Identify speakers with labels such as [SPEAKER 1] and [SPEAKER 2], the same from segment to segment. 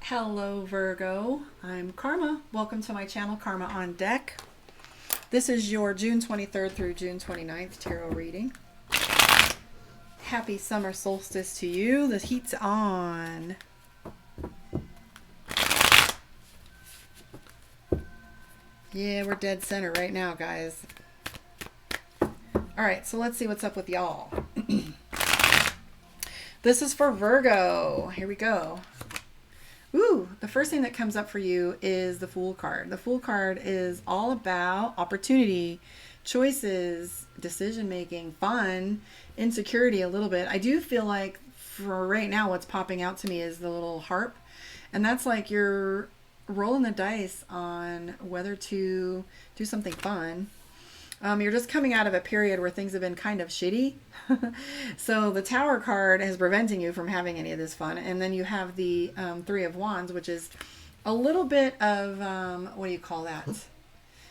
[SPEAKER 1] Hello Virgo, I'm Karma. Welcome to my channel, Karma on Deck. This is your June 23rd through June 29th tarot reading. Happy summer solstice to you. The heat's on. Yeah, we're dead center right now, guys. Alright, so let's see what's up with y'all. This is for Virgo. Here we go. Ooh, the first thing that comes up for you is the Fool card. The Fool card is all about opportunity, choices, decision-making, fun, insecurity a little bit. I do feel like for right now what's popping out to me is the little harp. And that's like you're rolling the dice on whether to do something fun. You're just coming out of a period where things have been kind of shitty. So the Tower card is preventing you from having any of this fun. And then you have the Three of Wands, which is a little bit of, what do you call that?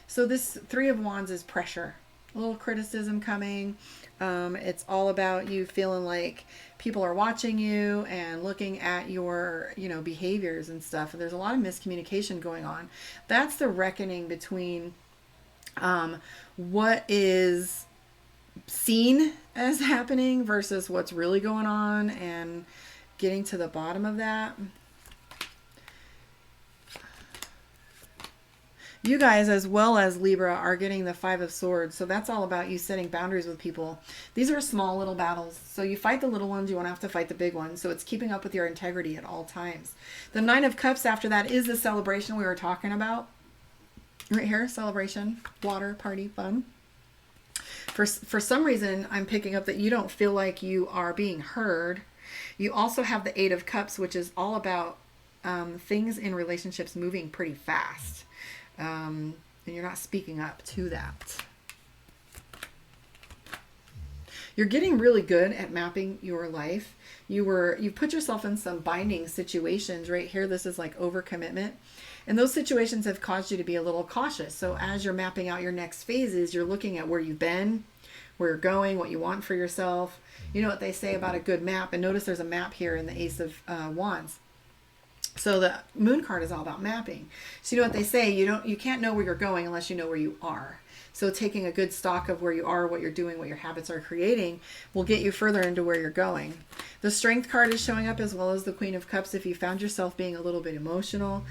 [SPEAKER 1] So this Three of Wands is pressure. A little criticism coming. It's all about you feeling like people are watching you and looking at your, behaviors and stuff. There's a lot of miscommunication going on. That's the reckoning between what is seen as happening versus what's really going on and getting to the bottom of that. You guys, as well as Libra, are getting the Five of Swords. So that's all about you setting boundaries with people. These are small little battles. So you fight the little ones, you won't have to fight the big ones. So it's keeping up with your integrity at all times. The Nine of Cups after that is the celebration we were talking about. Right here, celebration, water, party, fun. For some reason, I'm picking up that you don't feel like you are being heard. You also have the Eight of Cups, which is all about things in relationships moving pretty fast. And you're not speaking up to that. You're getting really good at mapping your life. You put yourself in some binding situations. Right here, this is like overcommitment. And those situations have caused you to be a little cautious. So as you're mapping out your next phases, you're looking at where you've been, where you're going, what you want for yourself. You know what they say about a good map. And notice there's a map here in the Ace of Wands. So the Moon card is all about mapping. So you know what they say, you can't know where you're going unless you know where you are. So taking a good stock of where you are, what you're doing, what your habits are creating will get you further into where you're going. The Strength card is showing up as well as the Queen of Cups. If you found yourself being a little bit emotional,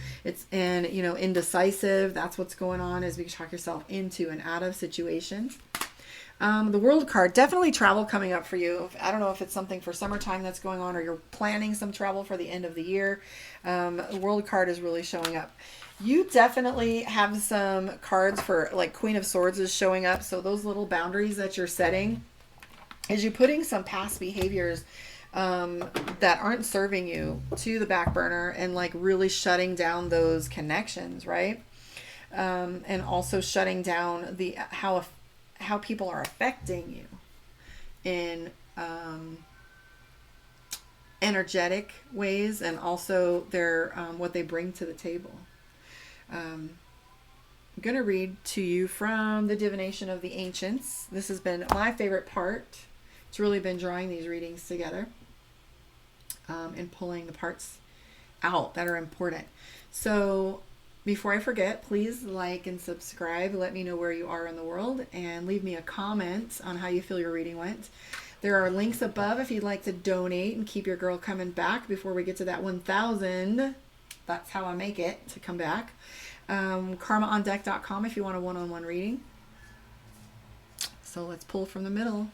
[SPEAKER 1] indecisive, that's what's going on as we talk yourself into and out of situations. The World card, definitely travel coming up for you. I don't know if it's something for summertime that's going on or you're planning some travel for the end of the year. The World card is really showing up. You definitely have some cards for like Queen of Swords is showing up. So those little boundaries that you're setting is you putting some past behaviors that aren't serving you to the back burner and like really shutting down those connections, right? And also shutting down the how people are affecting you in energetic ways and also their what they bring to the table. I'm going to read to you from the Divination of the Ancients. This has been my favorite part. It's really been drawing these readings together and pulling the parts out that are important. So before I forget, please like and subscribe. Let me know where you are in the world and leave me a comment on how you feel your reading went. There are links above if you'd like to donate and keep your girl coming back before we get to that 1,000. That's how I make it to come back. KarmaOnDeck.com if you want a one-on-one reading. So let's pull from the middle.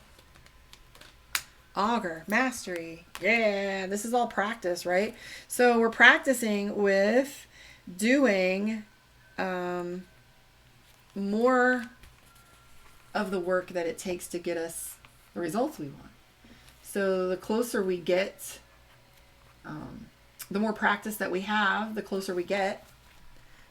[SPEAKER 1] Augur, mastery. Yeah, this is all practice, right? So we're practicing with doing more of the work that it takes to get us the results we want. So the closer we get, the more practice that we have, the closer we get.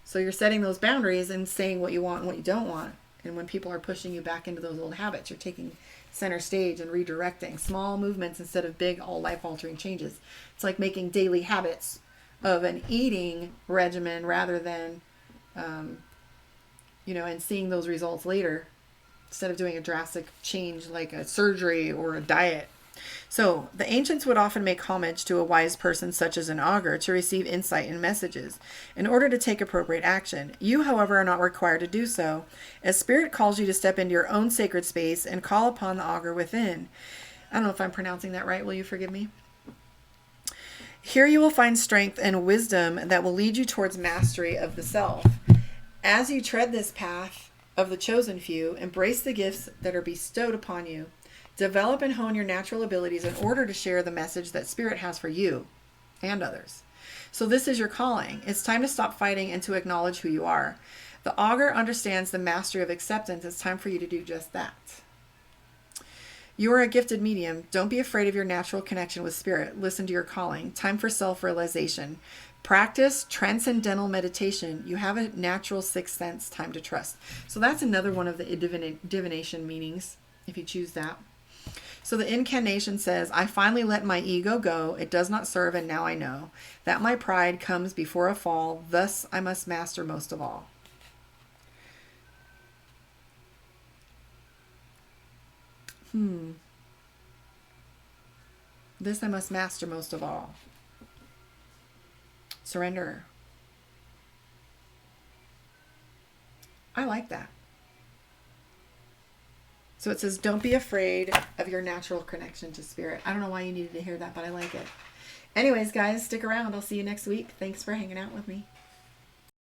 [SPEAKER 1] So you're setting those boundaries and saying what you want and what you don't want. And when people are pushing you back into those old habits, you're taking center stage and redirecting small movements instead of big, all life-altering changes. It's like making daily habits of an eating regimen rather than, and seeing those results later instead of doing a drastic change like a surgery or a diet. So, the ancients would often make homage to a wise person such as an augur to receive insight and messages in order to take appropriate action. You, however, are not required to do so, as Spirit calls you to step into your own sacred space and call upon the augur within. I don't know if I'm pronouncing that right. Will you forgive me? Here you will find strength and wisdom that will lead you towards mastery of the self. As you tread this path of the chosen few, embrace the gifts that are bestowed upon you. Develop and hone your natural abilities in order to share the message that Spirit has for you and others. So this is your calling. It's time to stop fighting and to acknowledge who you are. The augur understands the mastery of acceptance. It's time for you to do just that. You are a gifted medium. Don't be afraid of your natural connection with Spirit. Listen to your calling. Time for self-realization. Practice transcendental meditation. You have a natural sixth sense. Time to trust. So that's another one of the divination meanings, if you choose that. So the incarnation says, I finally let my ego go. It does not serve, and now I know that my pride comes before a fall. Thus I must master most of all. This I must master most of all. Surrender. I like that. So it says, don't be afraid of your natural connection to Spirit. I don't know why you needed to hear that, but I like it. Anyways, guys, stick around. I'll see you next week. Thanks for hanging out with me.